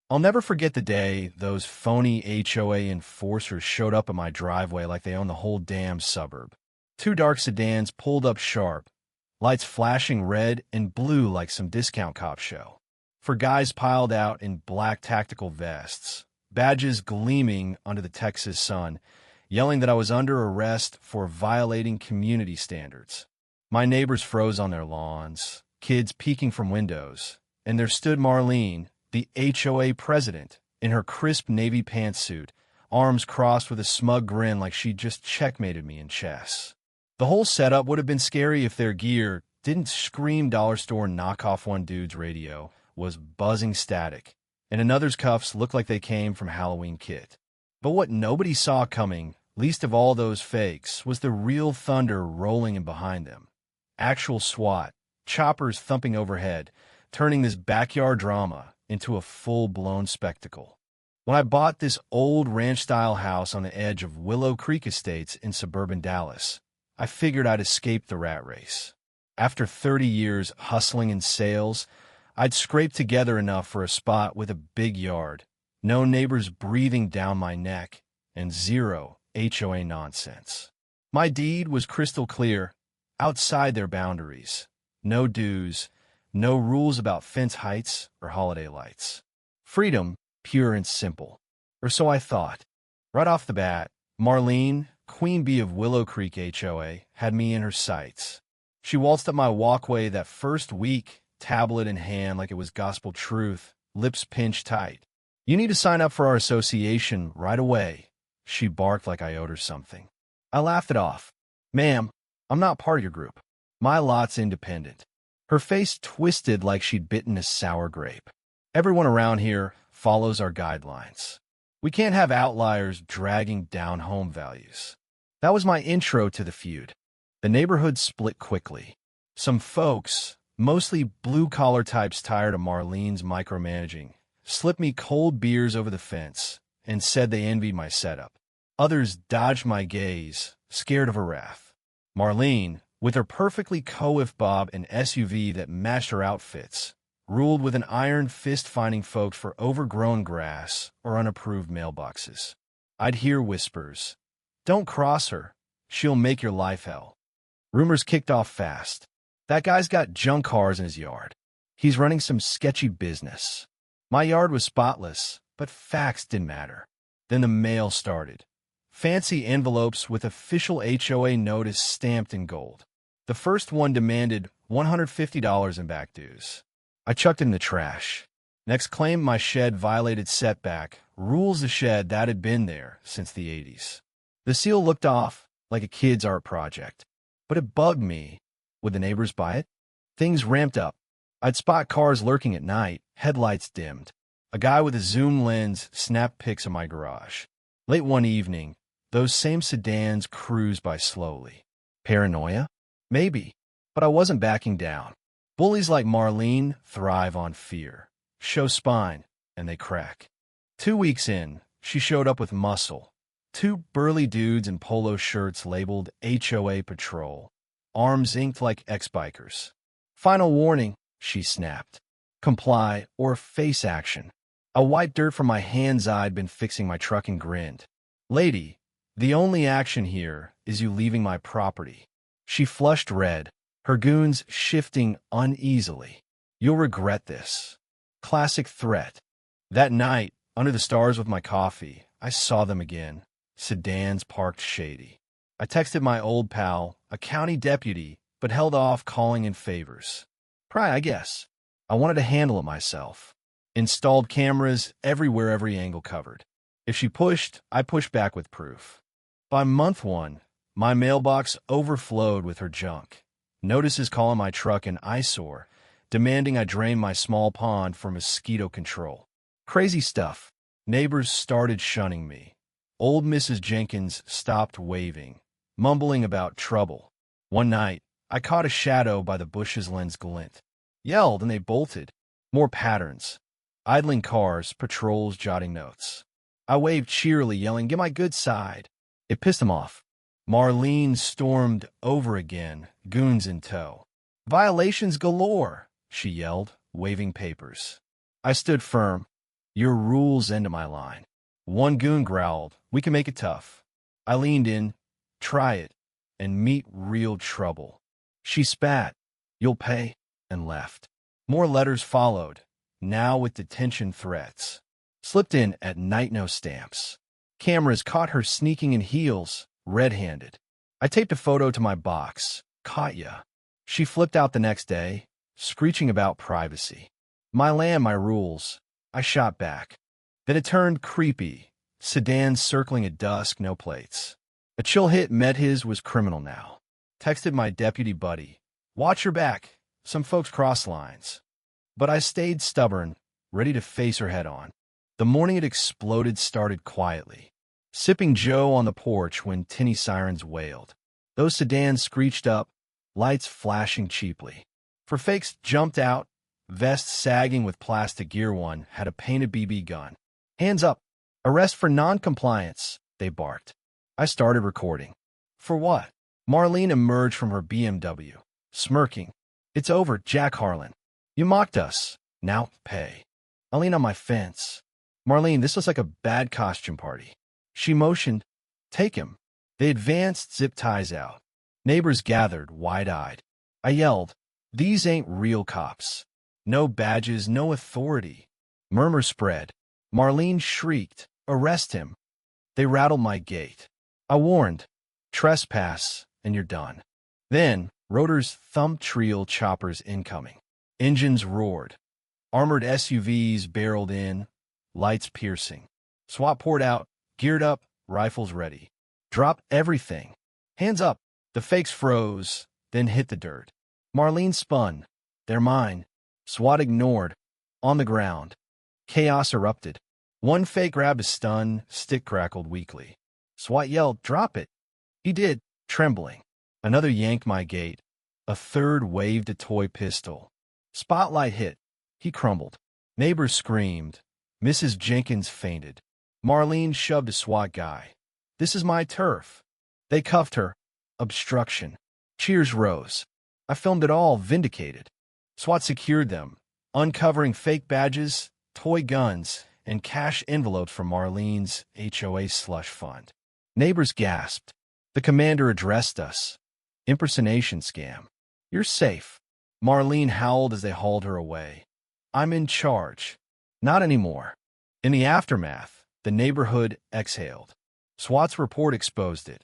I'll never forget the day those phony HOA enforcers showed up at my driveway like they own the whole damn suburb. Two dark sedans pulled up sharp, lights flashing red and blue like some discount cop show. For guys piled out in black tactical vests, badges gleaming under the Texas sun, yelling that I was under arrest for violating community standards. My neighbors froze on their lawns, kids peeking from windows, and there stood Marlene, the HOA president, in her crisp navy pantsuit, arms crossed with a smug grin like she'd just checkmated me in chess. The whole setup would have been scary if their gear didn't scream dollar store knockoff. One dude's radio was buzzing static, and another's cuffs looked like they came from Halloween Kit. But what nobody saw coming, least of all those fakes, was the real thunder rolling in behind them. Actual SWAT, choppers thumping overhead, turning this backyard drama into a full-blown spectacle. When I bought this old ranch-style house on the edge of Willow Creek Estates in suburban Dallas, I figured I'd escape the rat race. After 30 years hustling in sales, I'd scraped together enough for a spot with a big yard, no neighbors breathing down my neck, and zero HOA nonsense. My deed was crystal clear, outside their boundaries. No dues, no rules about fence heights or holiday lights. Freedom, pure and simple. Or so I thought. Right off the bat, Marlene, Queen Bee of Willow Creek HOA, had me in her sights. She waltzed up my walkway that first week, tablet in hand like it was gospel truth, lips pinched tight. "You need to sign up for our association right away," she barked like I owed her something. I laughed it off. "Ma'am, I'm not part of your group. My lot's independent." Her face twisted like she'd bitten a sour grape. "Everyone around here follows our guidelines. We can't have outliers dragging down home values." That was my intro to the feud. The neighborhood split quickly. Some folks, mostly blue-collar types tired of Marlene's micromanaging, slipped me cold beers over the fence and said they envied my setup. Others dodged my gaze, scared of her wrath. Marlene, with her perfectly coif bob and SUV that matched her outfits, ruled with an iron fist finding folks for overgrown grass or unapproved mailboxes. I'd hear whispers. "Don't cross her. She'll make your life hell." Rumors kicked off fast. "That guy's got junk cars in his yard. He's running some sketchy business." My yard was spotless, but facts didn't matter. Then the mail started. Fancy envelopes with official HOA notice stamped in gold. The first one demanded $150 in back dues. I chucked it in the trash. Next claimed my shed violated setback, rules the shed that had been there since the 80s. The seal looked off like a kid's art project. But it bugged me. Would the neighbors buy it? Things ramped up. I'd spot cars lurking at night, headlights dimmed. A guy with a zoom lens snapped pics of my garage. Late one evening, those same sedans cruised by slowly. Paranoia? Maybe, but I wasn't backing down. Bullies like Marlene thrive on fear. Show spine, and they crack. 2 weeks in, she showed up with muscle. Two burly dudes in polo shirts labeled HOA Patrol, arms inked like ex-bikers. "Final warning," she snapped. "Comply or face action." I wiped dirt from my hands I'd been fixing my truck and grinned. "Lady, the only action here is you leaving my property." She flushed red, her goons shifting uneasily. "You'll regret this." Classic threat. That night, under the stars with my coffee, I saw them again. Sedans parked shady. I texted my old pal, a county deputy, but held off calling in favors. Pry, I guess. I wanted to handle it myself. Installed cameras everywhere, every angle covered. If she pushed, I pushed back with proof. By month one, my mailbox overflowed with her junk. Notices calling my truck an eyesore, demanding I drain my small pond for mosquito control. Crazy stuff. Neighbors started shunning me. Old Mrs. Jenkins stopped waving, mumbling about trouble. One night, I caught a shadow by the bush's lens glint. Yelled and they bolted. More patterns. Idling cars, patrols jotting notes. I waved cheerily, yelling, "Get my good side." It pissed them off. Marlene stormed over again, goons in tow. "Violations galore," she yelled, waving papers. I stood firm. Your rules end at my line. One goon growled, we can make it tough. I leaned in, try it, and meet real trouble. She spat, you'll pay, and left. More letters followed, now with detention threats. Slipped in at night, no stamps. Cameras caught her sneaking in heels, red-handed. I taped a photo to my box. Caught ya. She flipped out the next day, screeching about privacy. My land, my rules. I shot back. Then it turned creepy. Sedans circling at dusk, no plates. A chill hit met his was criminal now. Texted my deputy buddy. Watch your back. Some folks cross lines. But I stayed stubborn, ready to face her head on. The morning it exploded started quietly. Sipping Joe on the porch when tinny sirens wailed. Those sedans screeched up, lights flashing cheaply. For fakes jumped out, vests sagging with plastic gear. One had a painted BB gun. Hands up. Arrest for non-compliance, they barked. I started recording. For what? Marlene emerged from her BMW, smirking. It's over, Jack Harlan. You mocked us. Now pay. I lean on my fence. Marlene, this looks like a bad costume party. She motioned. Take him. They advanced, zip ties out. Neighbors gathered, wide-eyed. I yelled, these ain't real cops. No badges, no authority. Murmurs spread. Marlene shrieked, arrest him. They rattled my gate. I warned, trespass, and you're done. Then, rotors thumped, trio choppers incoming. Engines roared. Armored SUVs barreled in, lights piercing. SWAT poured out, geared up, rifles ready. Drop everything. Hands up. The fakes froze, then hit the dirt. Marlene spun. They're mine. SWAT ignored. On the ground. Chaos erupted. One fake grabbed a stun, stick crackled weakly. SWAT yelled, drop it. He did, trembling. Another yanked my gate. A third waved a toy pistol. Spotlight hit. He crumbled. Neighbors screamed. Mrs. Jenkins fainted. Marlene shoved a SWAT guy. This is my turf. They cuffed her. Obstruction. Cheers rose. I filmed it all, vindicated. SWAT secured them, uncovering fake badges, toy guns, and cash envelopes from Marlene's HOA slush fund. Neighbors gasped. The commander addressed us. Impersonation scam. You're safe. Marlene howled as they hauled her away. I'm in charge. Not anymore. In the aftermath, the neighborhood exhaled. SWAT's report exposed it.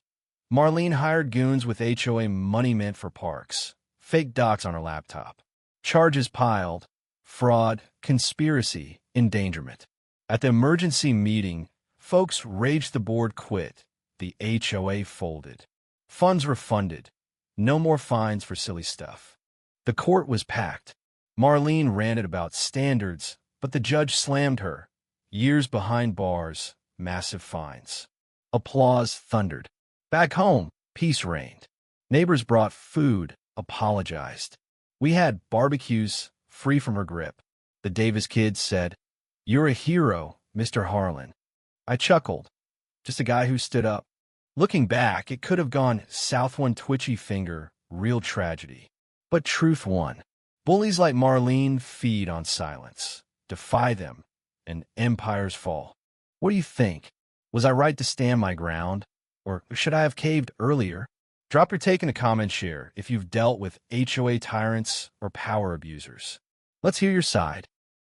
Marlene hired goons with HOA money meant for parks. Fake docs on her laptop. Charges piled. Fraud, conspiracy, endangerment. At the emergency meeting, folks raged the board quit. The HOA folded. Funds refunded. No more fines for silly stuff. The court was packed. Marlene ranted about standards, but the judge slammed her. Years behind bars, massive fines. Applause thundered. Back home, peace reigned. Neighbors brought food, apologized. We had barbecues, free from her grip. The Davis kids said, you're a hero, Mr. Harlan. I chuckled. Just a guy who stood up. Looking back, it could have gone south. One twitchy finger, real tragedy. But truth won. Bullies like Marlene feed on silence. Defy them, and empires fall. What do you think? Was I right to stand my ground? Or should I have caved earlier? Drop your take in the comments, share if you've dealt with HOA tyrants or power abusers. Let's hear your side.